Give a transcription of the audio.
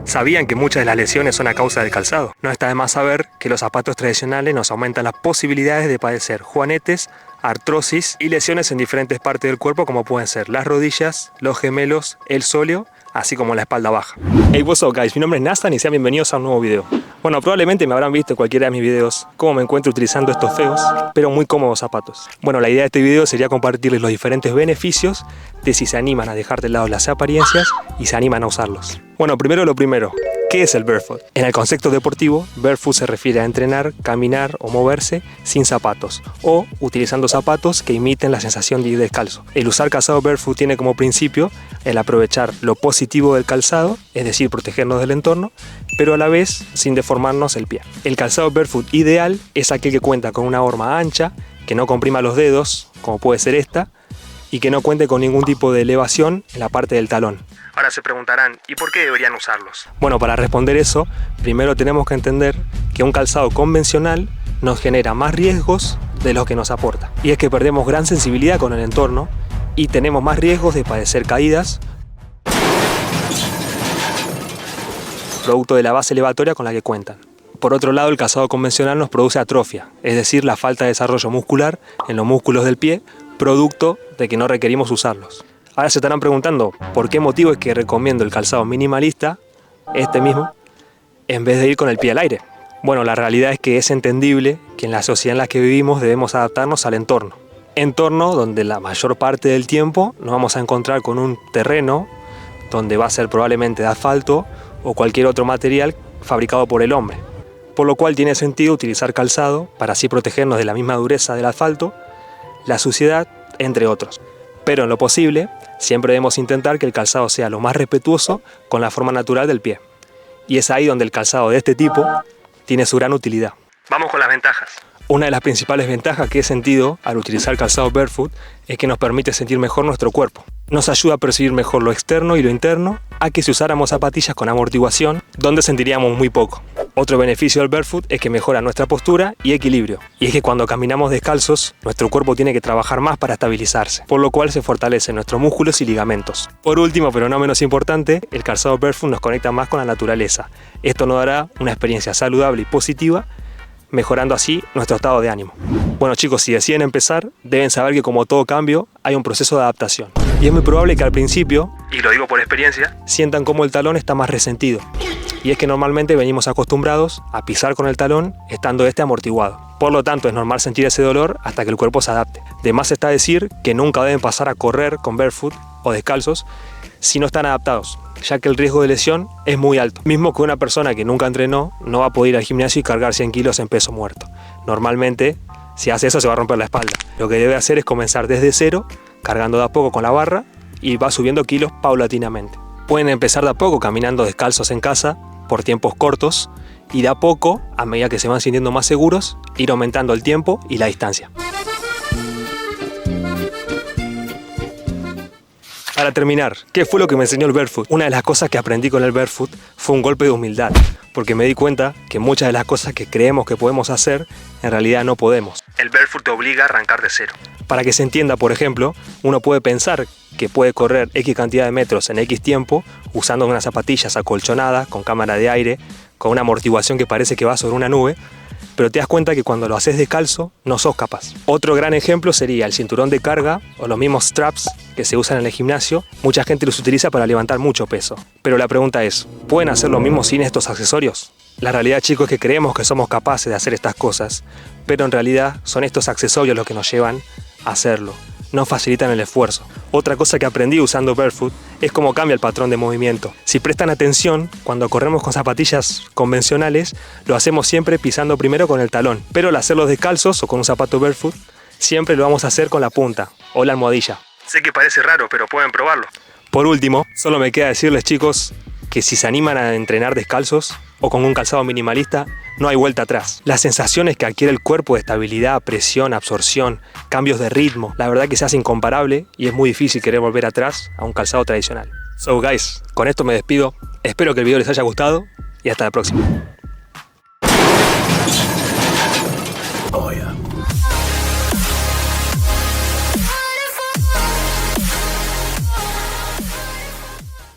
¿Sabían que muchas de las lesiones son a causa del calzado? No está de más saber que los zapatos tradicionales nos aumentan las posibilidades de padecer juanetes, artrosis y lesiones en diferentes partes del cuerpo como pueden ser las rodillas, los gemelos, el sóleo, así como la espalda baja. Hey, what's up guys, mi nombre es Nathan y sean bienvenidos a un nuevo video. Bueno, probablemente me habrán visto en cualquiera de mis videos cómo me encuentro utilizando estos feos, pero muy cómodos zapatos. Bueno, la idea de este video sería compartirles los diferentes beneficios de si se animan a dejar de lado las apariencias y se animan a usarlos. Bueno, primero lo primero, ¿qué es el barefoot? En el concepto deportivo, barefoot se refiere a entrenar, caminar o moverse sin zapatos o utilizando zapatos que imiten la sensación de ir descalzo. El usar calzado barefoot tiene como principio el aprovechar lo positivo del calzado, es decir, protegernos del entorno, pero a la vez sin deformarnos el pie. El calzado barefoot ideal es aquel que cuenta con una horma ancha, que no comprima los dedos, como puede ser esta, y que no cuente con ningún tipo de elevación en la parte del talón. Ahora se preguntarán, ¿y por qué deberían usarlos? Bueno, para responder eso, primero tenemos que entender que un calzado convencional nos genera más riesgos de los que nos aporta. Y es que perdemos gran sensibilidad con el entorno y tenemos más riesgos de padecer caídas, producto de la base elevatoria con la que cuentan. Por otro lado, el calzado convencional nos produce atrofia, es decir, la falta de desarrollo muscular en los músculos del pie, producto de que no requerimos usarlos. Ahora se estarán preguntando por qué motivo es que recomiendo el calzado minimalista, este mismo, en vez de ir con el pie al aire. Bueno, la realidad es que es entendible que en la sociedad en la que vivimos debemos adaptarnos al entorno. Entorno donde la mayor parte del tiempo nos vamos a encontrar con un terreno donde va a ser probablemente de asfalto o cualquier otro material fabricado por el hombre. Por lo cual tiene sentido utilizar calzado para así protegernos de la misma dureza del asfalto, la suciedad, entre otros. Pero en lo posible, siempre debemos intentar que el calzado sea lo más respetuoso con la forma natural del pie. Y es ahí donde el calzado de este tipo tiene su gran utilidad. Vamos con las ventajas. Una de las principales ventajas que he sentido al utilizar calzado barefoot es que nos permite sentir mejor nuestro cuerpo. Nos ayuda a percibir mejor lo externo y lo interno a que si usáramos zapatillas con amortiguación, donde sentiríamos muy poco. Otro beneficio del barefoot es que mejora nuestra postura y equilibrio. Y es que cuando caminamos descalzos, nuestro cuerpo tiene que trabajar más para estabilizarse, por lo cual se fortalecen nuestros músculos y ligamentos. Por último, pero no menos importante, el calzado barefoot nos conecta más con la naturaleza. Esto nos dará una experiencia saludable y positiva, mejorando así nuestro estado de ánimo. Bueno chicos, si deciden empezar, deben saber que como todo cambio, hay un proceso de adaptación. Y es muy probable que al principio, y lo digo por experiencia, sientan como el talón está más resentido. Y es que normalmente venimos acostumbrados a pisar con el talón estando este amortiguado. Por lo tanto, es normal sentir ese dolor hasta que el cuerpo se adapte. De más está decir que nunca deben pasar a correr con barefoot o descalzos si no están adaptados, ya que el riesgo de lesión es muy alto. Mismo que una persona que nunca entrenó no va a poder ir al gimnasio y cargar 100 kilos en peso muerto. Normalmente, si hace eso se va a romper la espalda. Lo que debe hacer es comenzar desde cero, cargando de a poco con la barra y va subiendo kilos paulatinamente. Pueden empezar de a poco caminando descalzos en casa por tiempos cortos y de a poco, a medida que se van sintiendo más seguros, ir aumentando el tiempo y la distancia. Para terminar, ¿qué fue lo que me enseñó el barefoot? Una de las cosas que aprendí con el barefoot fue un golpe de humildad, porque me di cuenta que muchas de las cosas que creemos que podemos hacer, en realidad no podemos. El barefoot te obliga a arrancar de cero. Para que se entienda, por ejemplo, uno puede pensar que puede correr X cantidad de metros en X tiempo usando unas zapatillas acolchonadas, con cámara de aire, con una amortiguación que parece que va sobre una nube, pero te das cuenta que cuando lo haces descalzo no sos capaz. Otro gran ejemplo sería el cinturón de carga o los mismos straps que se usan en el gimnasio. Mucha gente los utiliza para levantar mucho peso. Pero la pregunta es, ¿pueden hacer lo mismo sin estos accesorios? La realidad, chicos, es que creemos que somos capaces de hacer estas cosas, pero en realidad son estos accesorios los que nos llevan a hacerlo. No facilitan el esfuerzo. Otra cosa que aprendí usando barefoot es cómo cambia el patrón de movimiento. Si prestan atención, cuando corremos con zapatillas convencionales, lo hacemos siempre pisando primero con el talón, pero al hacerlos descalzos o con un zapato barefoot, siempre lo vamos a hacer con la punta o la almohadilla. Sé que parece raro, pero pueden probarlo. Por último, solo me queda decirles, chicos, que si se animan a entrenar descalzos o con un calzado minimalista, no hay vuelta atrás. Las sensaciones que adquiere el cuerpo de estabilidad, presión, absorción, cambios de ritmo, la verdad que se hace incomparable y es muy difícil querer volver atrás a un calzado tradicional. So guys, con esto me despido. Espero que el video les haya gustado y hasta la próxima.